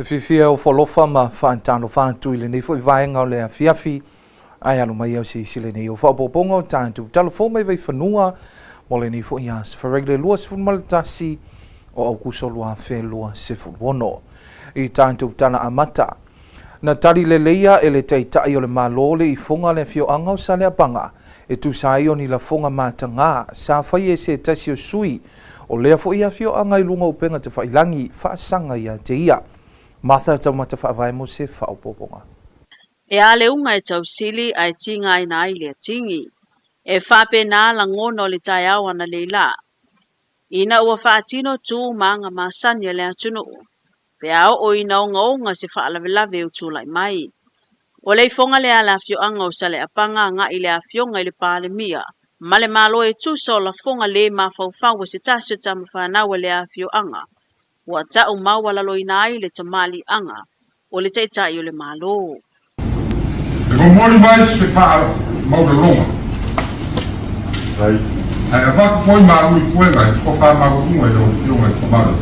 Fifia o folofa ma whaantano whaantu ile nei fo I vaenga o lea fiafi ai alo mai au si sile nei o whapoponga o tāntu Talafou Mai Vaifanua mo le nei fo I as wharegle lua sifun malatasi o Aukuso lua whelua sifun wono I tāntu tana amata na tari le leia e le teitai o le malo le I funga le fio anga o sa le apanga e tu sai o ni la funga matanga sa whai e se tasi o sui o lea fo ia fio anga I lunga upenga te whailangi whaasanga ia te ia Martha tau mata whaavai mo se whaopoponga. E ale unga e tau sili ai tinga I na ile tingi. E whape nā la ngono le tai awa na leila. Ina ua whaatino tū maanga masanya le atunu. Pe au o ina unga se whaalawelawe u tūlai mai. O le fonga le ala fio anga o sale apanga nga ile a fionga ile pāle mia. Male malo e tūso la fonga le ma whauwhau se tasio tamu whanau le a fio anga. Wa tau maua lalo ina ai le tamali anga o le teitai o le malo. E ko mori mai se wha mau le ronga. Ai a waka foi maru I kuenga e ko wha maru unga e o fionga e kamara.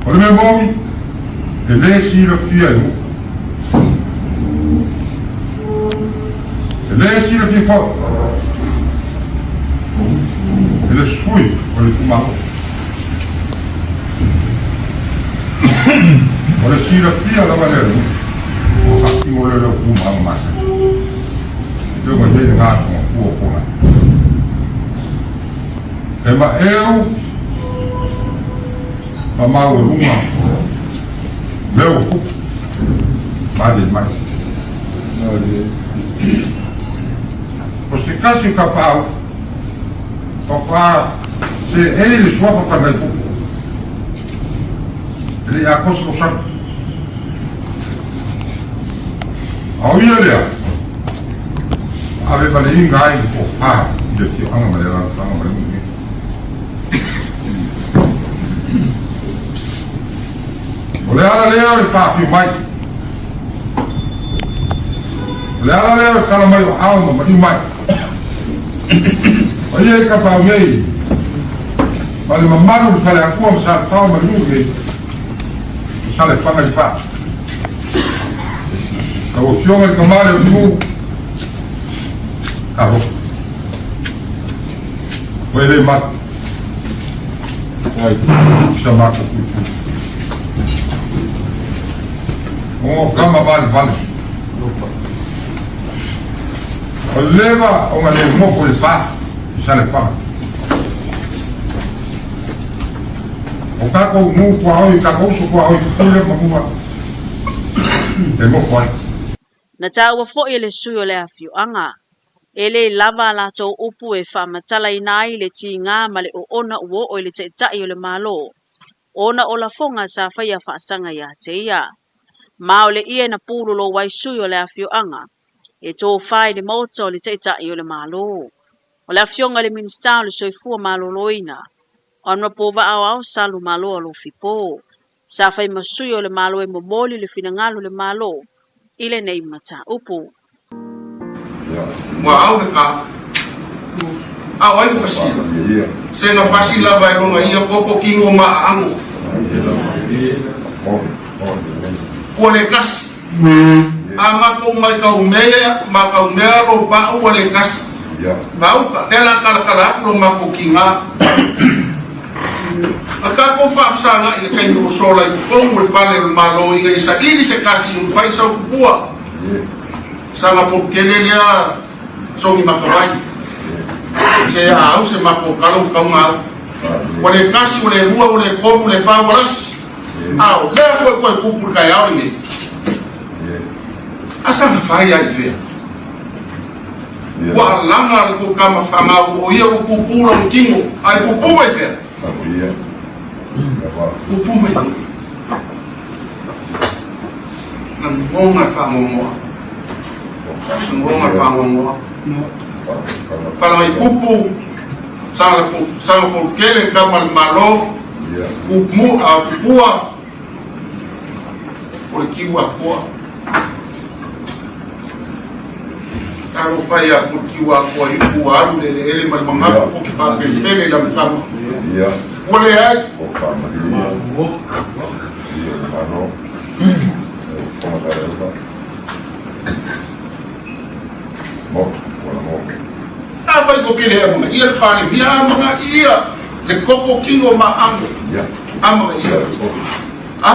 O le me momi e le sira fia I mu. E le sira fia fo. E le sui o le kumaru. O le sira fia la valero o haki mo le leo kuma ang masa leo ma hei ngā konga kua konga e ma eo ma mau e runga leo hup ma de mai o se kasi ka pau o pa se ele le suafa whanai hup ele a kosa ko sang au ia lea ave vale inga ai o wha I le fio anga mare rana whanga mare mungi o le ala lea o le wha fio mai o le ala lea o kala mai o hao ma mari mai o ia I ka pao nei ma le mamano le sale akua ma sa le tau mare mungi sa le whanga I wha Kau fionga I kamare o tu Karo Koe le mat Ai, Isa mako kuiku O kama vale vale O leva o ngale mofo le pa Isa le pa O kako mu kua hoi kako uso kua hoi Kule mamua E mofo ai Na taua fo'i le sui o le afio anga. E le lava la tau upu e whamatala I nai le ti ngā ma le o ona uo o le teitai o le malo. Ona o la fonga sa whaia whaasanga ia te ia. Ma o le ia na pūlo lo wai sui o le afio anga. E tō whai le mauta o le teitai o le malo. O le afionga le minista o le soifua malo loina. Ona pōwa au au salu malo o lo fipo. Sa whai masui o le malo e momoli le finangalo le malo. Ile nei mata upu. Wa au ka. Au ai fasi. Se na fasi la vai ronga ia koko kingo ma angu. O le kas. Ama ko mai ka umea, ma ka umea ro ba o le kas. Vau ka tela kala ro ma ko kinga. Aka ko fa sanga I kai no sola I ko mo vale malo I sa ini se kasi un fai sa bua sanga po kelelea so mi makawai se au se mako kalo kaunga ole kasi ole bua ole ko ole fa walas au le ko kupur kai au ni asa fai ai fe wa langa ko kama fanga o ia ko kupuro kingo ai kupu ai fe Upu mai Ngonga whangongoa Ngonga whangongoa Whanai upu Sanga po kele kamal malo Upu a pua Ole kiwa pua Karo whai a po kiwa pua I pua aru ele mal mangapu po ki whakele la mtama Ole ai. O family. Mano. Mo, mo. Fai ko pile mo ia fale ia mga ia le koko kingo maango Ya. ama ia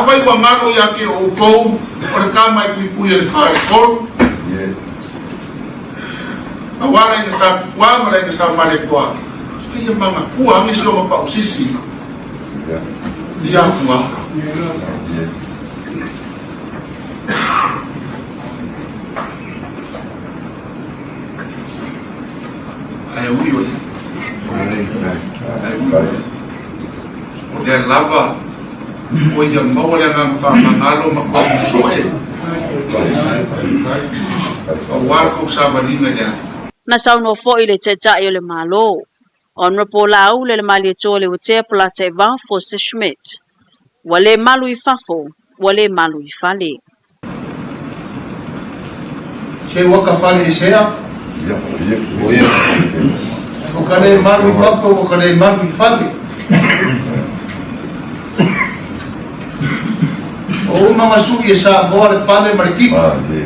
fai ko ngalo ya ke o ko o kama i pui le fale ko Ye. awala ni sa wa mala ni sa male kwa ia mga kuwa ngi sio pa usisi Ya. ia kuwa Ye. ai ui le lava o ia mo le nga fa ngalo ma ko soe o wa ko sa balinga ya Na sauno fo ile te ta ile malo. Honorable Lau le mali to le te plate va for Schmidt. Wale malu I fafo, wale malu I fale. Che waka fale sea, Ya. Ye. o kane maru I fafo, o kane maru I fale. O mama suki sa moa le pale marikiki, Ye.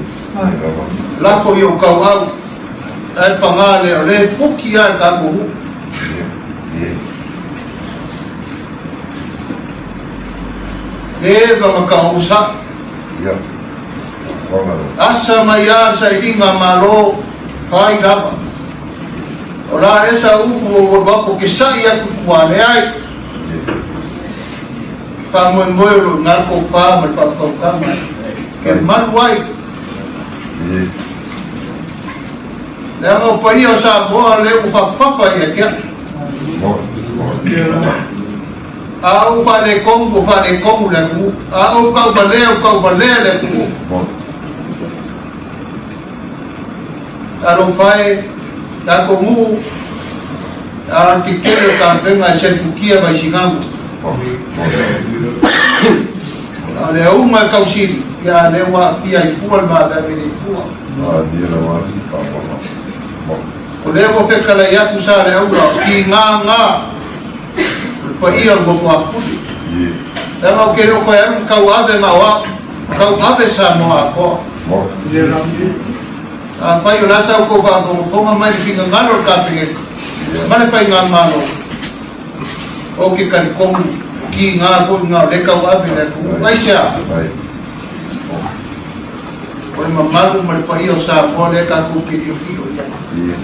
lafo I o kau au, e pangale o le fuki a ka kuhu. Ye. Le vanga ka usa, Ya. asa maya sa iringa malo, fai rapa. O la esa upu o wako kisai aku kuane ai, famo moelo nako fama fakau kama, ke manuai. Ye. Le mo pai o sa moa le ufafafa ia kia. Mo. Au fale kongu le ku. Au kau bale le ku. Mo. Aro fai da kongu. Aran kikele ka venga se fukia ba singamu. Ale uma kausiri ya le wa fia I fual ma ba be fual. Dia lawan Mo. O le mo fe kala ya ku sa le ura ki nga. Pa ia mo fa puli. Ye. Le mo kere ko ya kau ave ma wa. Kau ave sa mo ko. Mo. Fai o nasa ko fa ko fonga mai finga ngalo ka pinge. Mane fai nga malo. O ki kan kong ki nga fo nga le ka wa bina ku. Ai sia. Vai. O ma malu mal pa io sa mo le ka ku ki ki ki. Ye.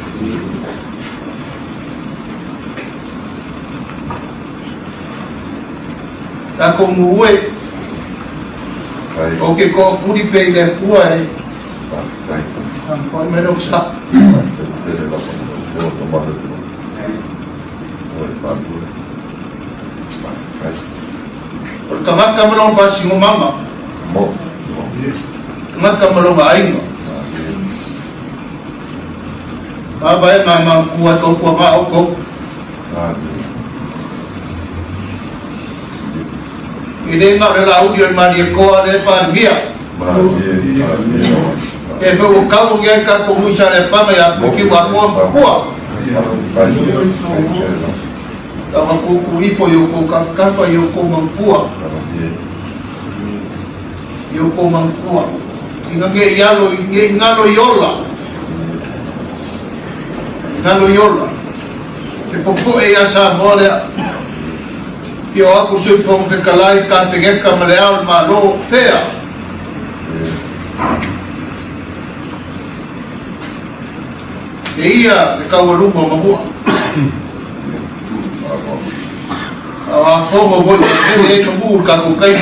Ta ko muwe Vai. o ki ko puri pe le ku ai. Vai. Ko me no sa. O ka ma ka mo fa si mo mama. Mo. Ka ka mo ma ai no. Ba ba ma ku to ku ma o ko. Ini nga le la audio ma di ko le pa mia. E fe o kau nge ka ko mu sa le pa ya ki wa ko ko. Ta ma ku ifo yo ko ka fa yo ko man ko. Yo ko man ko. Inga ge yalo nge ngalo yola. Ngalo yola. Ke popo e asa mole. Yo Aukuso fong fe kalai ka pege ka maleal malo fea. Ia ka walumba mabua. Awa fogo voi ele ka bur ka ko kai.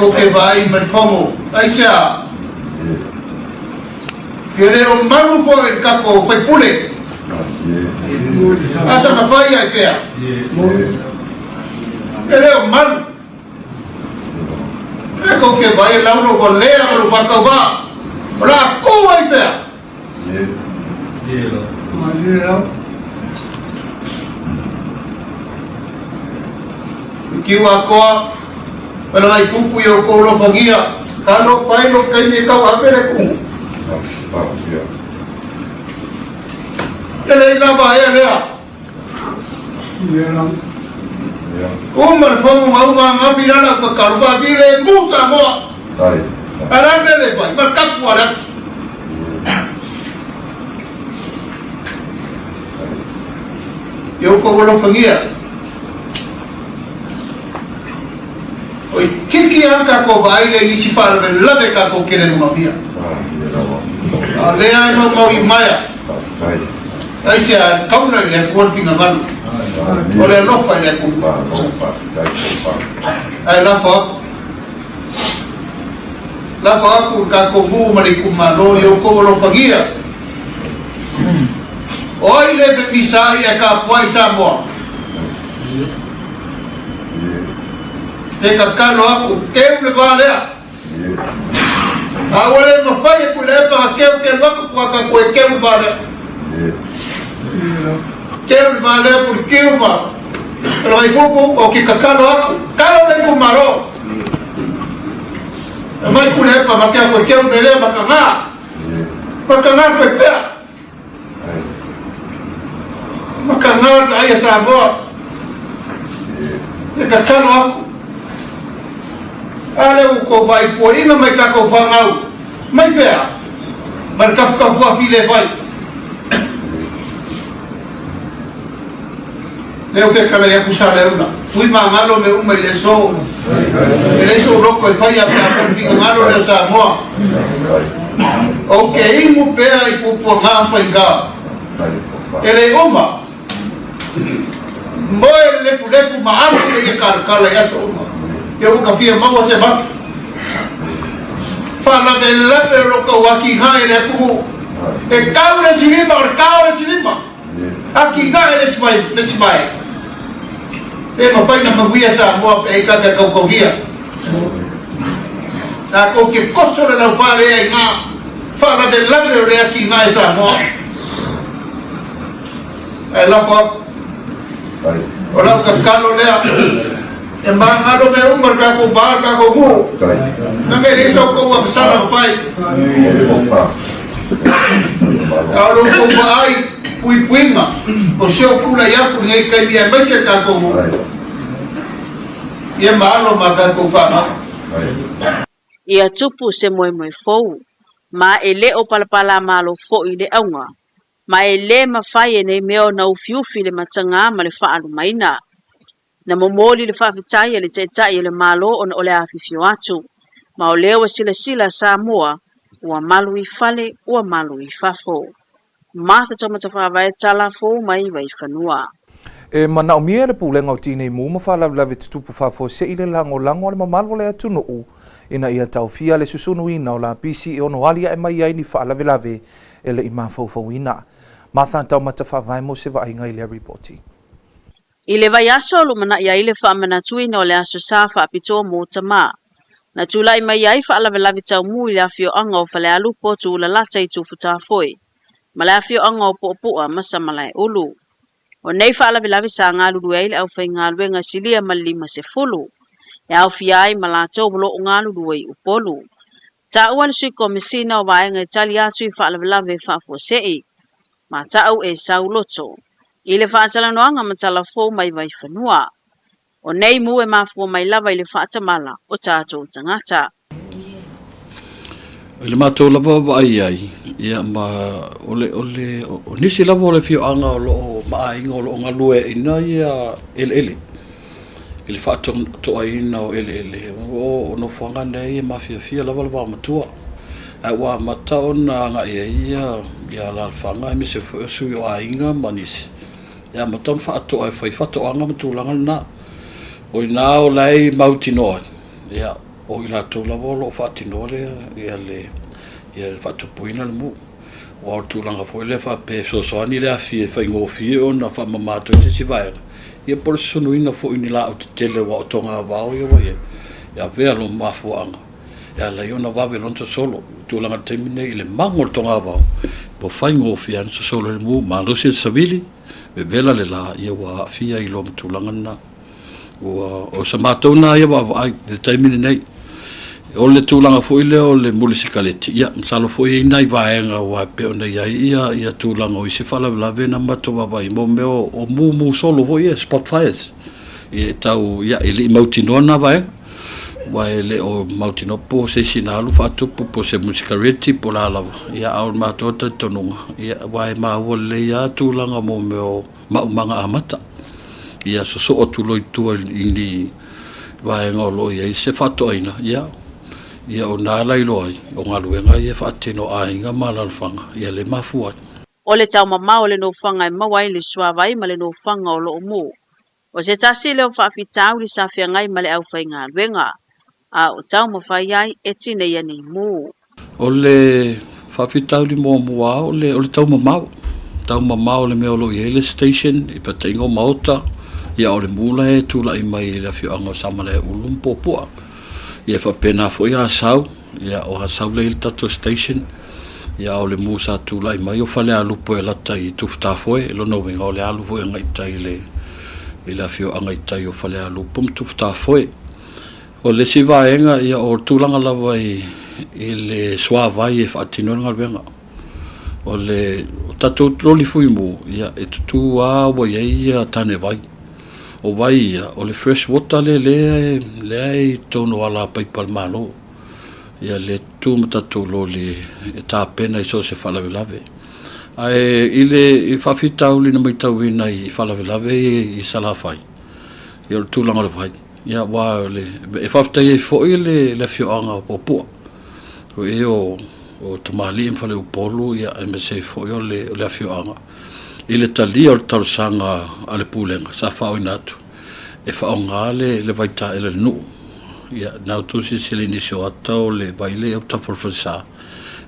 Ko ke vai me fogo. Ai sia. Ele o malu fo el ka ko foi pule. Asa na fai ai fea. Ele o malu. Ko ke vai la uno ko lea ko fa ka va. Ora ko ai fea. Kiwa ko pala ai pupu yo ko lo fangia. Kalo fai lo kai ni ka wa pere ku. Ele la va ele. Uma le fonga maunga ngafi lana ka karuba vile musa moa. Alambe le vai, ma kapu ala. Yo ko lo fangia. Oi kiki anga ko vai le ichi fala be lave ka ko kele no mia. Ale ai no mau maya. Ai sia kauna le ko tinga malu. Ole no fa le ku. Ai la fa. La fa ku ka ko mu mali ku malo yo ko lo fagia. Oi le ve misai e ka poi sa mo. E ka kalo aku ke le vale. Awale ma fai ku le pa ke lo ku ka ko ke vale. Ke vale ku ke va. Pero ai popo o que ka kalo aku. Kalo le ku malo. Mai ku le pa ma ke ko ke me le ma ka nga. Ma ka nga fe pe. Maka ngawat ayah sahabat Ika kano aku Ale uko bai po Inga mai kako whangau Mai whea Mai kafu a file vai Leo whea kala yaku sa leuna Ui ma ngalo me umai le so E le so roko e whai apea Finga ngalo leo sa moa Ok imu pea i pupo ngā whainga E le oma Moe lefu maamu ke kala ya to uma. Eu ka fia mawa se bak. Fala bella pero ko waki ha ele ku. E kaula sinima. Aki ga ele smai. E ma fai na mawia sa mo e ka ko via. Ta ko ke koso le la fale ai ma. Fala bella pero aki ga sa mo. E la fo Ola ka kalo lea e mangalo me umar ka ko ba ka ko mu na me riso ko wa sala fai alo ko ba ai puima o seo kula ya ku ngai kai bia mai se ka ko mu ye malo ma ka ko fa Ia tupu se moe fou ma ele o palapala malo fo i le aunga ma ele mawhai e nei meo na ufiufi le matanga ma le whaalu maina. Na momoli le whawhitai e le teitai e le malo o na ole awhiwhio atu. Ma o leo sila Samoa ua malu I fale ua malu I fafo. Martha Tomata whawai Talafou Mai Vaifanua. E mana o mia le pulenga o tine mu ma whala lawe tutupu fafo se ile lango le mamalo le atunu u. Ina ia tau fia le susunu ina o la PC e ono alia e mai ai ni wha lawe e le ima fau ina. Martha tau mata whawai mo se wa inga I le reporti. I le vai aso lu mana ia I le whaamana tuina o le aso safa apito mo tama. Na tula I mai ai whaalawe tau mu I le awhio anga o whale alupo tu la lata I tufu tafoi. Ma le awhio anga o po'opua masa malai ulu. O nei whaalawe sa ngā lulu e le au whai ngā luenga silia ma lima se fulu. E au fiai ma la tau bolo o ngā lulu e upolu. Ta uan sui komisina o vaenga I tali atu I whaalawe whaafua sei. Ma tau e sauloto. I le whaatalanoanga ma Talafou Mai Vaifanua. O nei mu e mafua mai lava I le whaatamala o tātou tangata. I le mātou lava wa ai. Ia ma o nisi lava o le fio anga o loo maainga o loo ngalue ina ia ele. I le whaatoa ina o ele. O no whanga nei e mafia lava matua. Ai wa matao na nga ia la whanga mi se sui o ainga manisi. Ia matao whaatoa e whaitoa anga matulanga na. O ina o lai mautinoa. Ia o I la tōlawa lo whaatinoa ia le whaatupuina le mu. O tūlanga fo le whape soani le awhie whaingofie o na whamamato te si vaenga. Ia pole sunuina fo ini la o te tele wa o tonga wao ia wa ia. Ia vea lo mafuanga. Ia la iona wawe lonto solo. Tūlanga temine I le mangol tonga wao. Po whaingofie an so solo le mu. Malusi savili. Me vela le la ia wa fia I lo tūlanga na. O sa mātou na ia wa ai le taimine nei. o le tūlanga fo ile o le mulisikaleti ia msalo fo i nai vaenga wa pe ona ia tūlanga o i se falavelave na matoa vai mo meo o mu solo fo ia spot fires ia tau ia ili mautinoa na vaenga wa ele o mautinoa po se sinalu fatupu po se mulisikaleti po la lava ia au matota tonunga ia wa ma o le ia tūlanga mo meo maumanga amata ia so o tuloi tua ini vaenga o lo ia se fatoina ia o nā lailo ai, o ngā luenga ia whaatino ainga malalwhanga, ia le mafua. O le tau mamau le no whanga e mawai le suawai ma le no whanga o loo mō. O se tasi leo whaafitau li sa whiangai ma le au whai ngā luenga, a o tau mawhai ai e tine ia ni mō. O le whaafitau li mō mua o le tau mamau. Tau mamau le mea o lo i hele station, i pata ingo maota, ia o le mula e tula i mai le whioanga o samale ulum pōpua. Ia whapena fo ia asau, ia o asau le tato station, ia o le musa tula i mai o whale alupo e lata i tuftafoe, lo no winga o le alupo e ngaitai le fio angaitai o whale alupo tuftafoe. O le sivaenga ia o tūlanga lawa i le suavai e whaatinoa ngalwenga. O le tato loli fui mu, ia e tutu a wa ia tane vai. O vai ia, o le fresh water le ai tono ala paipal malo. Ia le tūmatato loli e tāpena i so se whalavelave. Ai i whawhitau li na maitauina i whalavelave i salawhai. Ia le tūlanga le vai. Ia wā e whawhitai e fo i le whioanga o pua. O e o tamali in whale upolu ia e me se fo i o le whioanga. I le talia o le tarusanga a le pūlenga, sa whao inatu. E whao ngā le vaita e le nuu. Ia nau tusi se le nisio atau le vaile au tawhorfasa.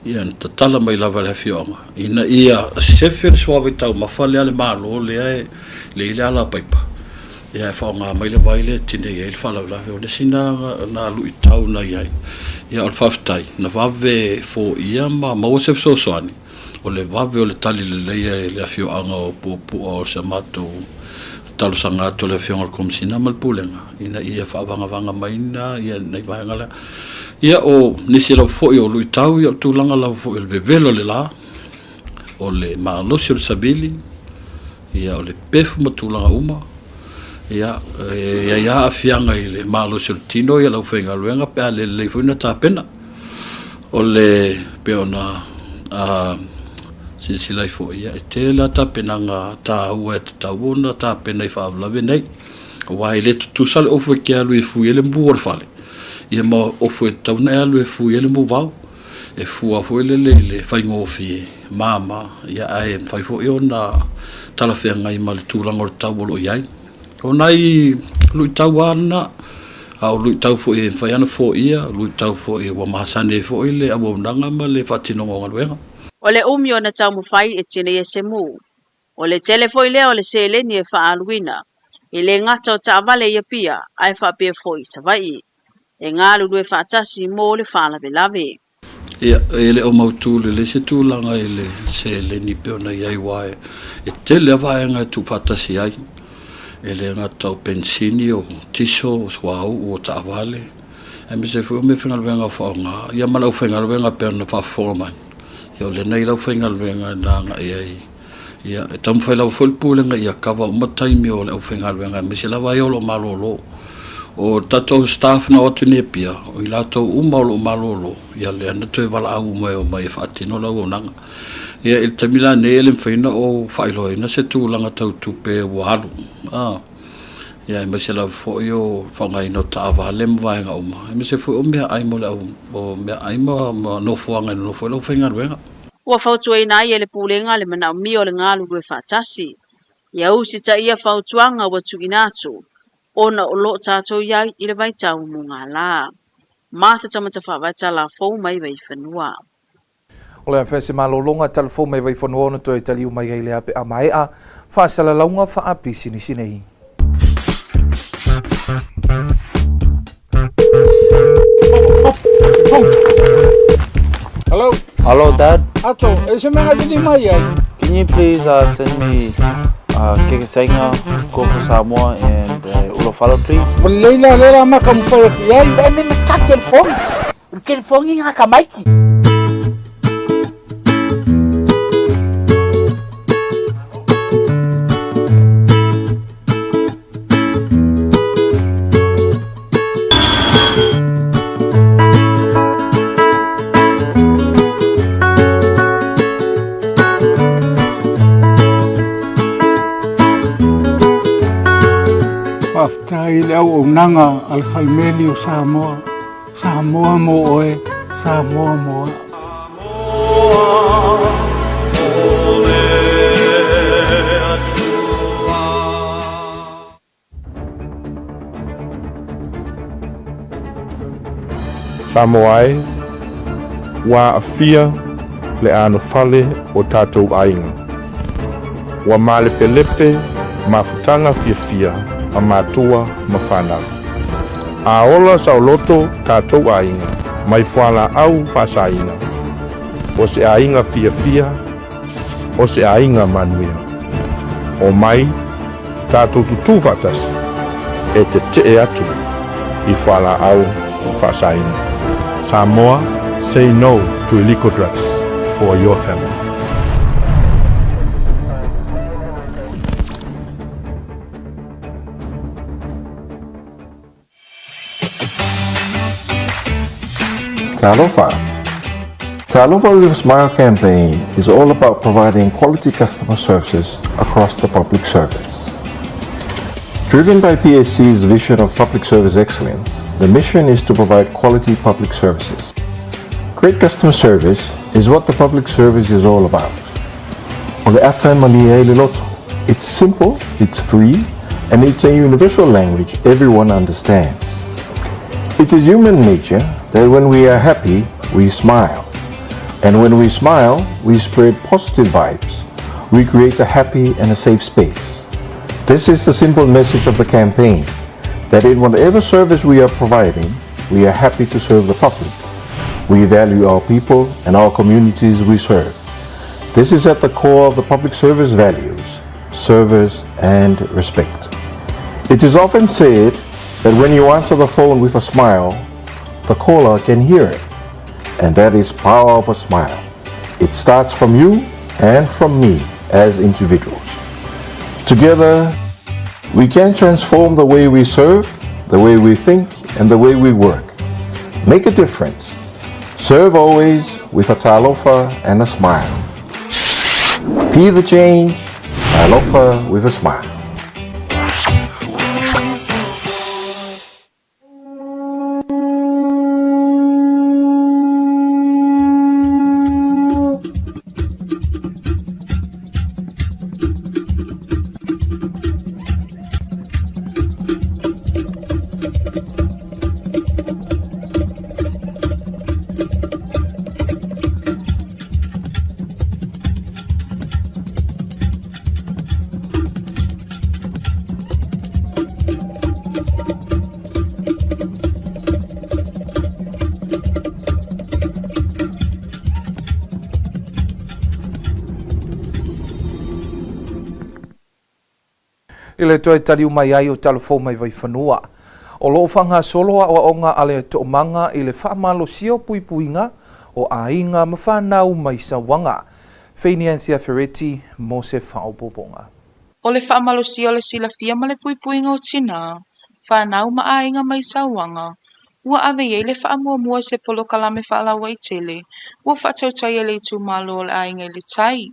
Ia ta tala mai lava le whioanga. Ina ia sefe le suawe tau mawhale ale malo le ile ala paipa. Ia e whao ngā mai le vaile tine ia il whalau lawe o le sina na lui tau na iai. Ia o le whawhtai. Na wawe fo ia ma mawasef sosoani. O le wawe o le tali le leia le whioanga o pupua o se mato talo sanga to le whionga komsina malpulenga. Ina ia whaavanga maina, ia nei vaengala. Ia o nisi lau fōi o lui tau, ia o tūlanga lau fōi o le bevelo le la, o le maalosi o le sabili, ia o le pefu ma tūlanga uma, ia a whianga i le maalosi o le tino, ia lau whainga luenga, pēa le leifuina tāpena, o le peona sisi lai fo ia e te la tāpena ngā tā ua e te tauona tāpena i whaavlawe nei o wai le tutu sale ofu e ke alu e fu ele mbu or fale ia ma ofu e tauna e alu e fu ele mbu vau e fu a fu ele le whaingofi e mama ia ae mwhai fo i o na talawhea ngai ma le tūlanga o le tau olo iai o nai lui tau ana a o lui tau fo i e mwhai ana fo ia lui tau fo i wa mahasane fo i le awaunanga ma le whatinonga ngaluenga. O le umi o na tau mawhai e tine e se mū. O le telefoi lea o le seleni e whaaluina. I le ngata o taawale ia pia, ai whaapea foi sa vai. E ngā lulu e whaatasi mō le whaalawe lawe. Ia, e le o mautūle, le se tūlanga e le seleni peona iai wae. E te le vaenga tu whaatasi ai. E le ngata o pensini o tiso o swau o taawale. E me se fui o me whengalwenga whaonga. Ia malau whengalwenga peona whaaformai. Ia le nei lau whaingalwenga nanga iai. Ia e tamu whai lau whalpulenga ia kawa o mataimi o lau whaingalwenga. Me se lawa iolo malolo. O tatou staff na otu nepia. O i latou umaulo malolo. Ia le anatu e wala au mai o mai e whaatino lau o nanga. Ia il tamila ne ele mwhaina o whailoina se tūlanga tau tupe o halu. Ia me se lau fwoi o whangai no ta'awa le mwaenga o ma. Me se fwoi o mea aimo le au. O mea aimo ma no fuanga no fwoi lau whaingalwenga. Ua whautua ina ia le pūlenga le mana o mi o le ngālu lue whaatasi. Ia usi ta ia whautuanga wa tuinatu. Ona o lo tātou iai i le vaitau mō ngā lā. Martha tamata whawai Talafou Mai Vaifanua. O le whese malolonga Talafou Mai Vaifanua ona toi taliu mai gai le ape a mai a whaasala launga whaapi sini. Hello. Hello, Dad. Ato, is er mij niet mee? Can you please send me Kikasenga, Coco Samoa, and Ulafalo, please? Leila, maak hem voor jij. Ben met schat telefoon. Ke fongi nga kamaiki. Paftai leo nanga al Halmelio Samoa. Samoa moe, Samoa moa. Samoai, wa afia le ano fale o tātou ainga. Wa male pelepe, mafutanga fia a matua mawhanau. A ola sa loto tātou ainga, mai whala au whasaina. O se ainga fia, o se ainga manuia. O mai, tātou tutu watas, e te atu, I whala au whasaina. Samoa, say no to illegal drugs for your family. Talafou. Talafou with a Smile campaign is all about providing quality customer services across the public service. Driven by PAC's vision of public service excellence, the mission is to provide quality public services. Great customer service is what the public service is all about. It's simple, it's free, and it's a universal language everyone understands. It is human nature that when we are happy, we smile. And when we smile, we spread positive vibes. We create a happy and a safe space. This is the simple message of the campaign, that in whatever service we are providing, we are happy to serve the public. We value our people and our communities we serve. This is at the core of the public service values, service and respect. It is often said that when you answer the phone with a smile, the caller can hear it. And that is power of a smile. It starts from you and from me as individuals. Together, we can transform the way we serve, the way we think, and the way we work. Make a difference. Serve always with a talofa and a smile. Be the change, talofa with a smile. Ile toi taliu mai ai o Talafou Mai Vaifanua. O loo whanga solo a onga ale to manga ile whaamalo sio puipuinga o ainga mawhanau mai sawanga. Whainiansia Ferretti mo se whaopobonga. O le whaamalo sio le sila fia ma le puipuinga o tina. Whanau ma ainga mai sawanga. Ua ave ye le whaamua se polo kalame whaalawa I tele. Ua whaatautai le tu malo le ainga le tai.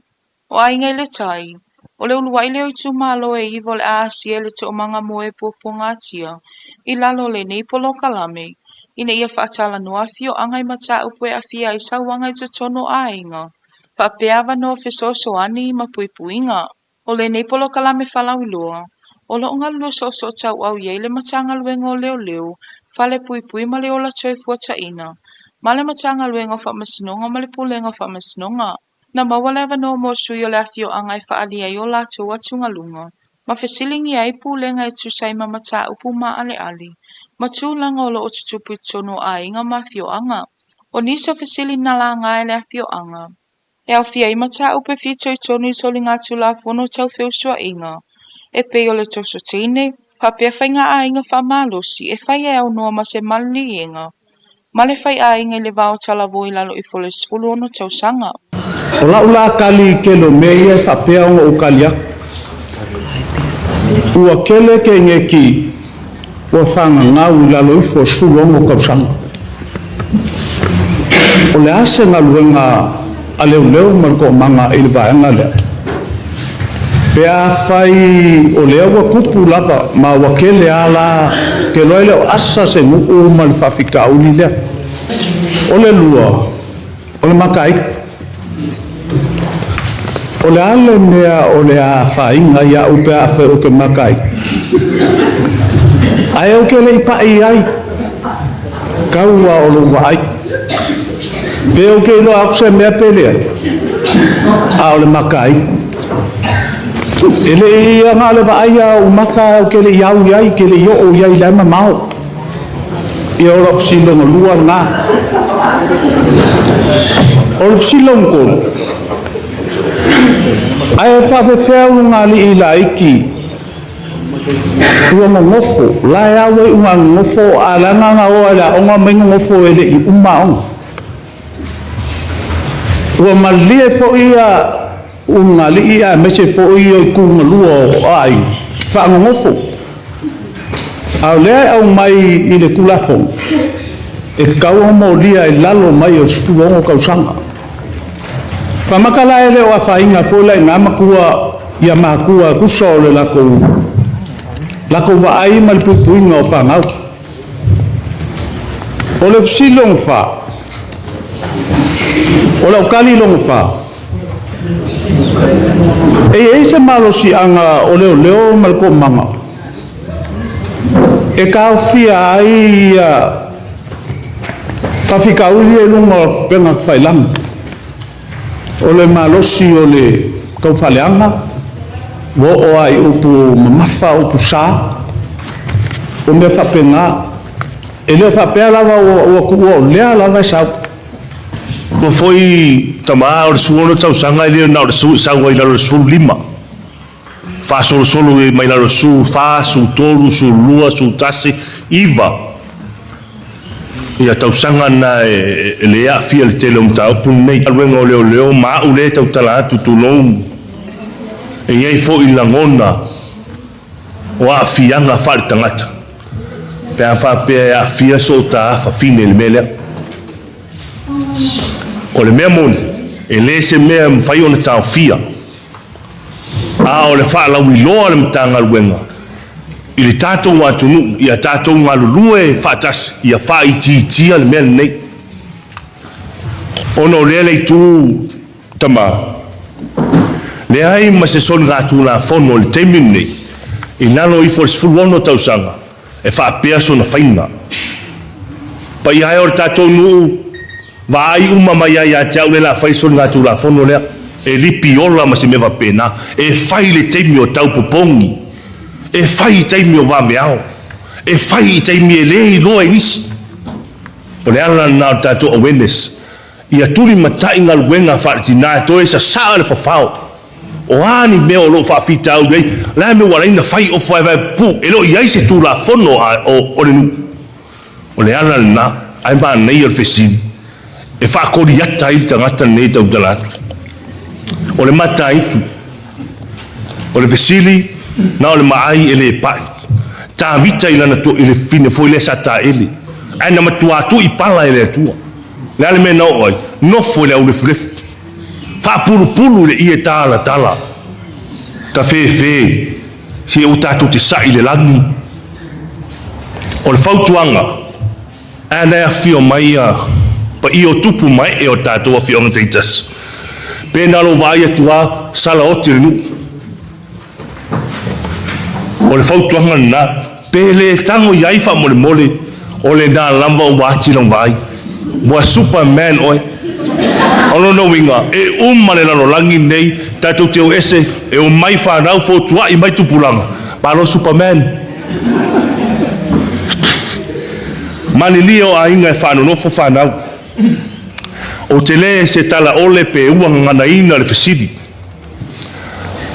O ainga le tai. O le uluai leo I tu malo e iwo le aasia le te o manga moe puapunga tia. I lalo le nei polo kalame. Ina ia whaatala noa fio angai mata upe a fia I sawanga I te tono ainga. Whapeawa no fesoso ani ma puipuinga. O le nei polo kalame whalauloa. O lo unga lua so tau au ye le matanga luengo leo leo. Fale puipui ma le ola toi fuata ina. Ma le matanga luengo wha masinonga ma le pulenga wha masinonga. Na mawalewa no mo sui o le afio angai whaalia I o la tua tunga lunga. Ma fesilingi ai pulenga I tusai ma mata upu ma ale ali. Ma tūlanga o lo o tutupu tono a inga ma fio anga. O niso fesili na la ngai le afio anga. E au fia I mata upe fito I tonu I soli ngā tula fono tau feusua inga. E pe o le toso tine, pa pia whainga a inga wha malosi, e whai e au noa ma se mali inga. Male fai a inga le vao Talafou lalo I fole sfulu ono tausanga. Ola ula kali kelo meia whapea o kalia. Ua kele ke ngeki ua whanga ngau lalo I fole sfulu ono kausanga. O le ase ngā luenga a leo marko manga I le vaenga lea. Pea fai o lea ua kupu lapa ma ua kele ala ke loe leo asa se nguku ma le whawhika uli lea. O le lua, o le makai. O le ale mea o le a whainga ia upea a whai o ke makai. Ai au ke le ipai ai. Kaua o lo vai. Peo ke ilo aku se mea pelea. A o le makai. Ele ia ngā le vai a o maka o ke le iau iai, ke le io o iai lai mamao. Ia o lo silonga lua ngā. O lo silonga kolo. Ai e whawhewheu ngā li I la iki. Ua ngofo. Lai awe unga ngofo a langa ngā oa la onga menga ngofo ele I uma onga. Ua malie fo ia unga li ia mese fo ia I kunga lua o ai. Wha ngofo. Au lea au mai I le kulafong. E kaua mo lia I lalo mai o sfuongo kausanga. Pamakala ele o a whainga fola I ngā makua ia makua kuso o le lako vaai ma le puipuinga o whangau. O le fsilong wha. O le ukali long wha. E se malo si anga o leo ma le ko manga. E kau fia ai whawhika uli e lunga penga whailang. O le malosi o le kauwhaleanga, wo o ai upu mamafa upu sa, o me whapenga, e leo whapea lawa o lea lawa sau. Ko foi tama o le suono tausanga I leo na o le su sau ai lalo su lima. Fa solo e mai lalo su fa su toru su lua su tasi iva. Ia tausanga na e lea fia le tele umtau punei alwenga o leo ma ule tau tala atu tulou e iei fo I langona o a fianga whare tangata pea whapea a fia so ta a whawhine le melea o le mea mone e le se mea mwhai o na tau fia a o le whaalau I loa le mtanga alwenga I le tātou ngā tunu, ia tātou ngā lulue whātasi, ia whāititia le mea nei. Ono lea lei tū tama. Lea ai ma se son ngā tū ngā whono le teimin nei. I nano I fo le sfuluono tausanga, e whaapea so na whainga. Pa I hai o le tātou nuu, wa ai uma mai ai a teau le la whai son ngā tū ngā whono lea, e lipi ola ma se mewa pēna, e whai le teimi o tau popongi. E fai taimi o vameao. E fai taimi e lei loa I nisi. O le ala na o tato awareness. Ia tuli matai ngā luenga whaatina e toe sa saa le whawhao. O ani mea o lo whaafita au rei. Lai me waraina fai o whai pu. E lo I aise tu la whono o le nu. O le ala na. Ai maa nei o le whesini. E whaakori ata I tangata nei tau talatu. O le mata itu. O le whesili. Na o le maai e le pai. Tā vita I lana to I le fine foi le sata ele. Ai na matua tu I pala ele atua. Le ale me na oi. No foi le au le frefu. Fa pulu pulu le ie tala tala. Ta fe. Si e utatu te sa I le langi. O le fautuanga. Ana e fio mai pa I o tupu mai e o tātua fio ngā teitas. Pena lo vai atua sala oti le nu. O le fautuanga na pele tango iai wha mole o le nā lamba o wāti lang vai mua Superman oi ono no winga e ma le lalo langi nei tatou teo ese e o mai whanau fōtua I mai tupulanga palo Superman mani lio a inga e whanonofo whanau o te le se tala ole pe uanga ngana ina le whesidi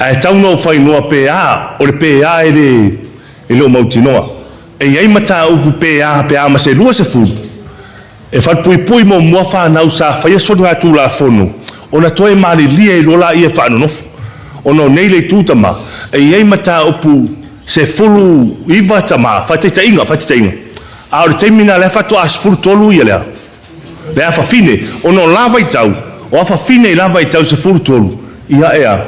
ai tau no fai noa PA o le PA e le o mautinoa e iai mata upu PA ma se lua se fulu E whatpuipui mo mua whanau sa whaia sonu atu la whonu. Ona toi mali lia I lola I e whanonofo. Ono nei le tūtama. E iei mata upu se fulu iwa tama. Whatita inga. A ore teimina le whatu as fulu tolu ia lea. Le a whawhine. Ono lava I tau. O a whawhine I lava I tau se fulu tolu. Ia ea.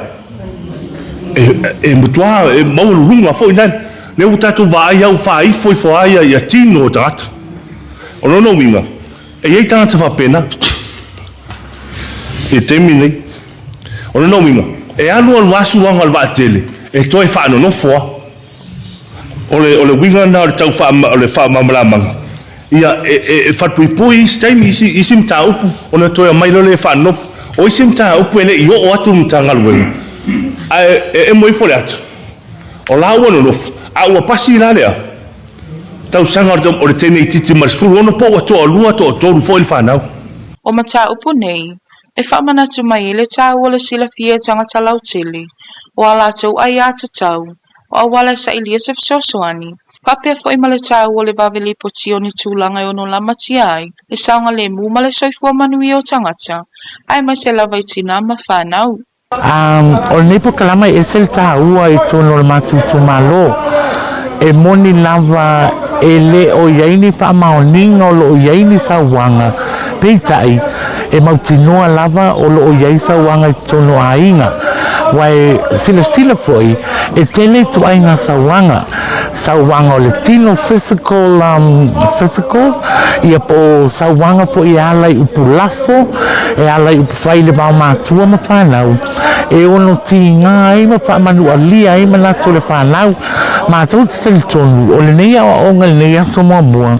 E mutua e maulu runga fo inan. Le utatu vai au whai foi fo aia ia tino o tangata. Ono no winga. E iei tangata whapena. E teimine. Ono no winga. E alu al wasu wanga al vaatele. E toi whaano no foa. Ole winga na ole tau ole wha mamalamanga. Ia e whatpuipui staimi isi mta upu. Ona toi a mailole e whaano no. O isi mta upu ele I o atu mta ngaluenga. E moi fole atu. O la ua no nofu. A ua pasi la lea. Tau sanga ole tene I titi marisfuru. Ono po atu o lua to o toru fo ili whanau. O mata upu nei, e whamanatu mai le tā wala sila fia tangata lau tili, o ala tau ai ata tau, o awala sa Elias of Sosoani, papea fo ima le tā wale vaveli po tio ni tūlanga I ono lama ti ai, le saunga le mu ma le soifua manui o tangata, ai mai se lava I tina ma whanau. O nei po kalama e sel tā ua I tono le matu tumalo, e moni lava e le o iaini whaamaoninga o lo o iaini sa wanga, peitai e mautinoa lava o lo o iai sa wanga I tono ainga. Wai sila foi e tele tu ainga sa wanga o le tino physical ia po sa wanga po I ala I upu lafo e ala I upu whai le mau mātua ma whanau e ono ti ngā ai ma whaamanu a lia ai ma nato le whanau mātou te sel tonu o le neia o onga le neia so mua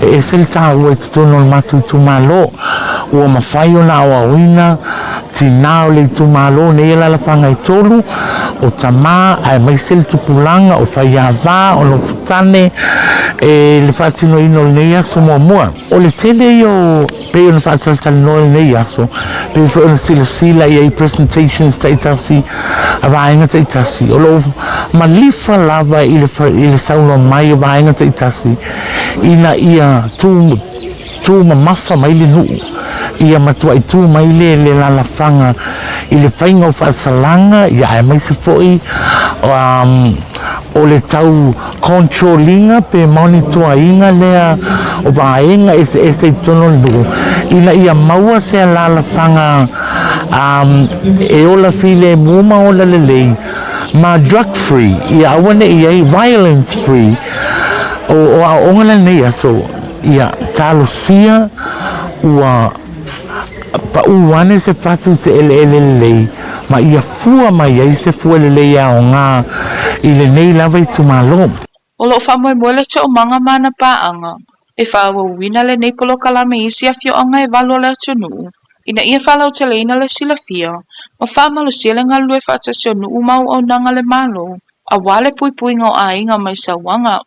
e sel tāua te tono le matu tu malo ua ma whai o na o awina ti nao le tu malo neia la whanga I tolu o tama ai mai sel tupulanga o whai awa o no futane e le whatino ino le neia so mua o le tele o pe o na whataltal no le neia so pe o na sila I presentations ta itasi a vaenga ta itasi o lo malifa lava I le sauno mai a vaenga ta itasi ina ia tu mamafa mai le nuu ia matua I tu mai le lalafanga I le whainga o whaasalanga ia e mai se foi o le tau controllinga pe monitua inga lea o vaenga e se tono nuu ina ia maua se lalafanga e ola file muma ola lelei ma drug free ia awane ia violence free o onga nei so ia talosia ua pa uane se fatu se ele ma ia fua mai ai se fua lelei a o ngā ile nei lava I tumalo O lo whamoe le te o manga mana paanga, e whaua wina le nei polo kalame isi a fio anga e valo le atunu, ina ia whalau te leina le sila fia, ma whamalo sile ngā lue whatasio nuu mau au nanga le malo, a wale pui ngau a inga mai sa wanga.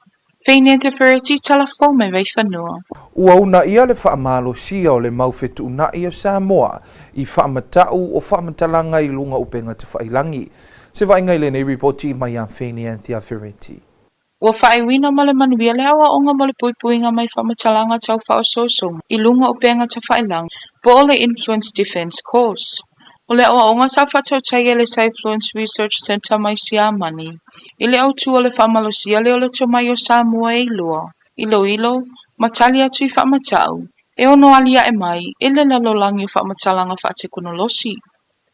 Whaine te whereti Talafou Mai Vaifanua. Ua una ia le whaamalo sia o le mauwhetu una ia Samoa I whaamatau o whaamatalanga I lunga upenga te whailangi. Se vainga I le nei reporti mai a whaine te whereti. Ua whaiwina ma le manuia le awa onga ma le puipuinga mai whaamatalanga tau whaososonga I lunga upenga te whailangi. Po o le Influence Defense Course. O le awa onga sa whatau taia le Influence Research Center mai Siamani. I le autu o le whamalosia le o le tomai o Samoa e ilua. Ilo, matali atu I whamatau. E ono alia e mai, e le lalolangi o whamatalanga whatekonolosi.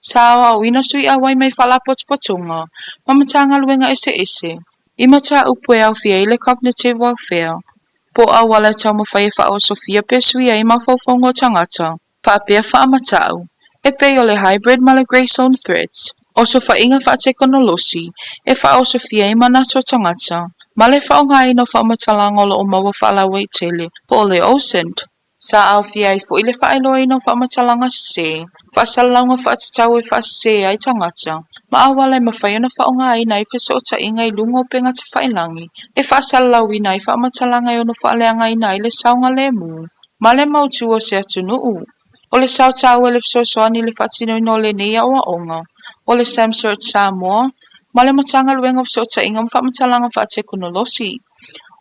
Sa awa o ina sui awai mai whalapotpotunga, mamatanga luenga ese. I mata upu e au fia I le cognitive welfare. Po awala tau mawhai wha o Sofia pe sui ai mawhauwhaungo tangata. Whaapea whaamatau. E pe o le hybrid ma le grey zone threats. O so whainga whatekonolosi, e wha o Sofia I manato tangata. Ma le whaongai no whaamatalanga o maua whalawai tele, po le OSINT. Sa au fia I fu I le whaeloa no whaamatalanga se, whaasalaunga whaatatau e whaase ai tangata. Ma awale mawhai ona whaongai na I whesota inga I lungo penga te whailangi, e whaasalau I na I whaamatalanga I ono whaaleanga I na I le saunga le mu. Ma le mautu o se atunuu. O le sautau e le whasosoani le whatino ino le neia o aonga. O le Samsort Samoa, ma le matanga luenga whasota inga mwhamatalanga whatekonolosi.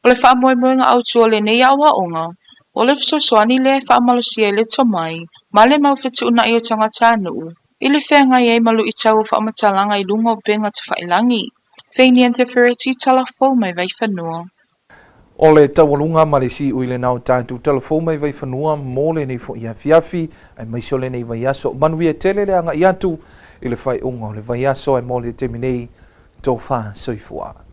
O le whamoemoenga autu o le neia o aonga. O le fesoasoani le faamalosia i le tomai, ma le maufetuunaʻi o tagata nuu, i le feagai ai ma luʻi tau faamatalaga i luga o pega tafailangi. Feini Ferretti Talafou Mai Vaifanua. O le taualunga ma le si uile nao tātou Talafou Mai Vaifanua mo le nei fo i afiafi ai maiso le nei vaiaso manuia tele le anga i atu i le fai unga o le vaiaso ai mo le teminei tō wha soifua.